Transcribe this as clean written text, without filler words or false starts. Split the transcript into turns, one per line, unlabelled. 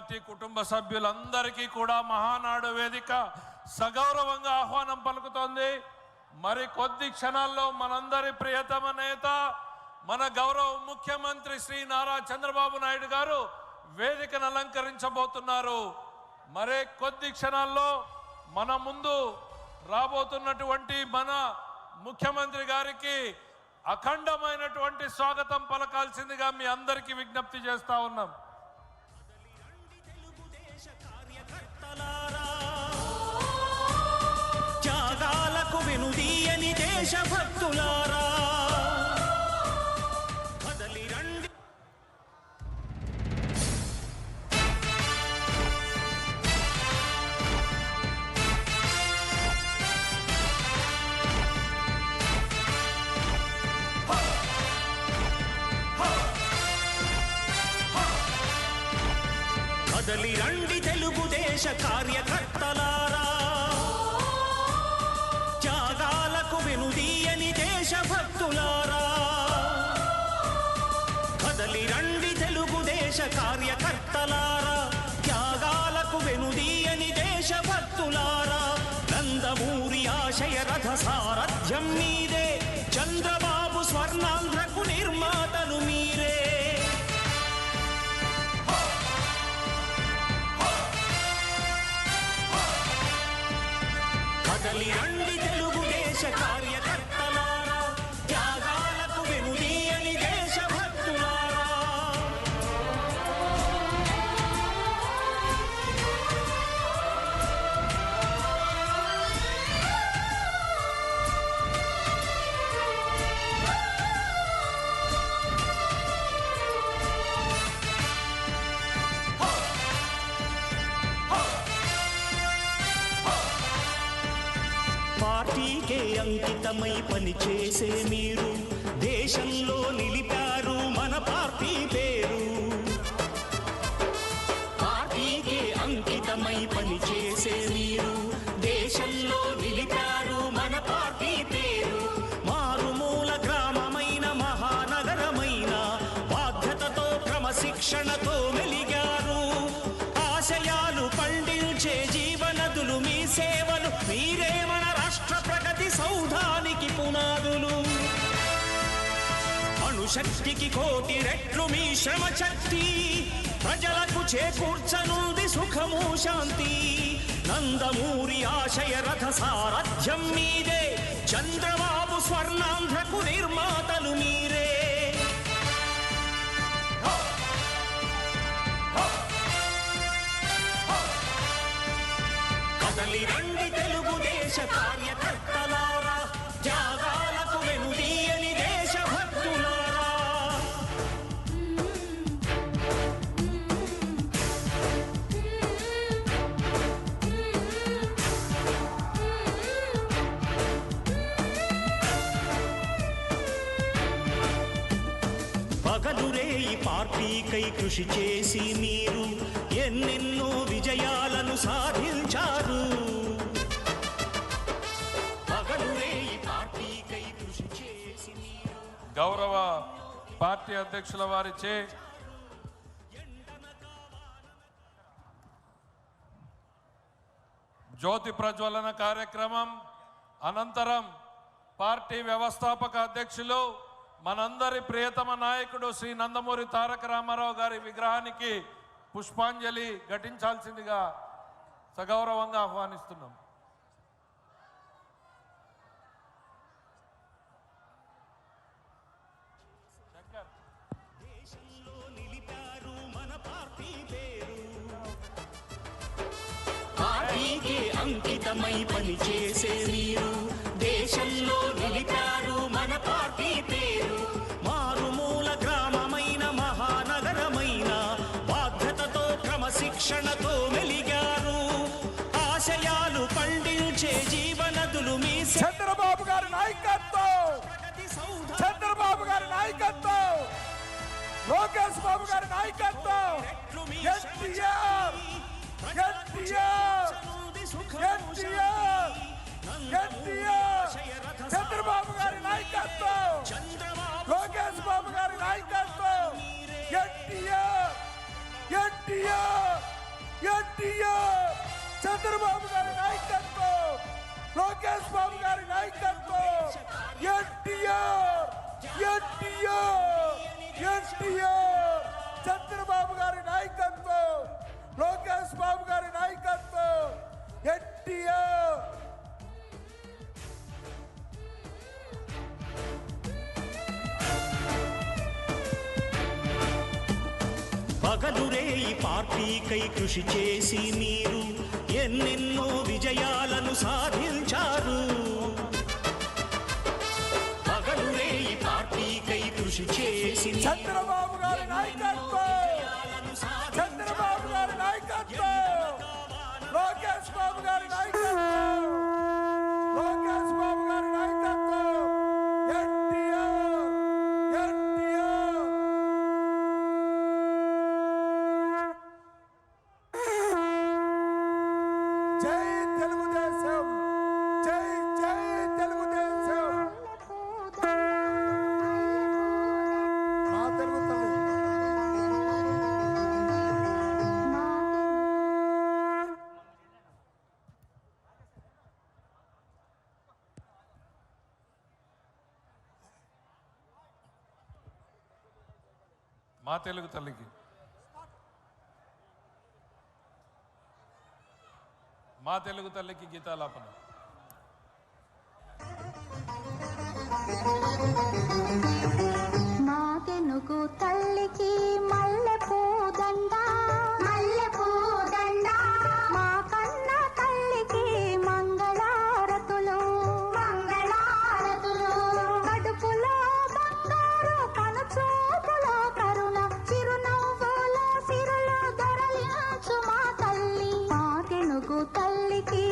Party కుటుంబ సభ్యులందరికీ కూడా మహానాడు వేదిక సగౌరవంగా ఆహ్వానం పలుకుతోంది. మరి కొద్ది క్షణాల్లో మనందరి ప్రియతమ నేత మన గౌరవ ముఖ్యమంత్రి శ్రీ నారా చంద్రబాబు నాయుడు గారు వేదికను అలంకరించబోతున్నారు. మరే కొద్ది క్షణాల్లో మన ముందు రాబోతున్నటువంటి మన ముఖ్యమంత్రి గారికి అఖండమైనటువంటి స్వాగతం పలకాల్సిందిగా మీ అందరికీ విజ్ఞప్తి చేస్తా ఉన్నాం.
త్యాగాలకు వెనుదీయని దేశభక్తులారా కదలి రండి. కదలి రండి తెలుగుదేశ కార్యకర్తలారా, త్యాగాలకు వెనుదీయని దేశభక్తులారా. కదలి రండి తెలుగుదేశ కార్యకర్తలారా, త్యాగాలకు వెనుదీయని దేశభక్తులారా. నందమూరి ఆశయ రథ సారథ్యం మీదే, చంద్రబాబు స్వర్ణాంధ్రకు నిర్మాతలు మీరే. కదలి రండి తెలుగుదేశ కార్యకర్తలారా, త్యాగాలకు వెనుదీయని దేశభక్తులారా. పార్టీకే అంకితమై పనిచేసే మీరు దేశంలో నిలిపారు మన పార్టీ పేరు. పార్టీకే అంకితమై పనిచేసే మీరు దేశంలో నిలిపారు మన పార్టీ పేరు. మారుమూల గ్రామమైన మహానగరమైన బాధ్యతతో క్రమశిక్షణతో మెలిగారు. ఆశయాలు పండించే జీవనదులు మీ సేవలు, మీరే మన రాష్ట్ర ప్రగతి సౌధానికి పునాదులు. అణుశక్తికి కోటి రెట్లు మీ శ్రమ శక్తి, ప్రజలకు చేకూర్చనుంది సుఖము శాంతి. నందమూరి ఆశయ రథ సారథ్యం మీదే, చంద్రబాబు స్వర్ణాంధ్రకు నిర్మాతలు మీరే. కదలి రండి తెలుగుదేశ కార్యకర్తలారా, త్యాగాలకు వెనుదీయని దేశభక్తులారా. పగలురే ఈ పార్టీకై కృషి చేసి మీరు ఎన్నెన్నో విజయాలను సాధించారు. పగలురే ఈ పార్టీకై కృషి చేసి మీరు.
గౌరవ పార్టీ అధ్యక్షుల వారిచే జ్యోతి ప్రజ్వలన కార్యక్రమం అనంతరం పార్టీ వ్యవస్థాపక అధ్యక్షులు మనందరి ప్రియతమ నాయకుడు శ్రీ నందమూరి తారక రామారావు గారి విగ్రహానికి పుష్పాంజలి ఘటించాల్సిందిగా సగౌరవంగా ఆహ్వానిస్తున్నాం.
దేశంలో నిలిపారు మన పార్టీ పేరు. పార్టీకి అంకితమై పనిచేసే మీరు దేశంలో నిలిపారు మన పార్టీ పేరు. మారుమూల గ్రామమైన మహానగరమైన బాధ్యతతో క్రమశిక్షణతో మెలిగారు. ఆశయాలు పండించే జీవనదులు మీ
చంద్రబాబు గారి నాయకత్వం, చంద్రబాబు గారి నాయకత్వం, లోకేష్ బాబు గారి నాయకత్వం, ఎన్టీఆర్ చంద్రబాబు గారి నాయకత్వం, లోకేష్ బాబు గారి నాయకత్వం, ఎన్టీఆర్ ఎన్టీఆర్ చంద్రబాబు గారి నాయకత్వం, లోకేష్ బాబు గారి నాయకత్వం, ఎన్టీఆర్ ఎన్టీఆర్ ఎన్టీఆర్ చంద్రబాబు గారి నాయకత్వం, లోకేష్ బాబు గారి నాయకత్వం, ఎన్టీఆర్.
పగలురే ఈ పార్టీకై కృషి చేసి మీరు ఎన్నెన్నో విజయాలను సాధించారు. పగలురే ఈ పార్టీకై కృషి చేసి
చంద్రబాబు గారి నాయకత్వం, చంద్రబాబు గారి నాయకత్వం, లోకేష్ బాబు గారి నాయకత్వం, లోకేష్ బాబు గారి నాయకత్వం, ఎన్టీఆర్ ఎన్టీఆర్. జై తెలుగుదేశం, జై జై తెలుగుదేశం. మా తెలుగు తల్లి
మా తెలుగు తల్లికి, మా తెలుగు తల్లికి గీతాలాపన.
మా తెనుగు తల్లికి మల్లెపూ దండ, మల్లెపూ దండ. మా కన్న తల్లికి మంగళారతులు, మంగళారతులు. కడుపులో బంగారు కనుచూపులో కరుణ, చిరునవ్వులో సిరులు దొరలించు మా తల్లి. మా తెనుగు తల్లికి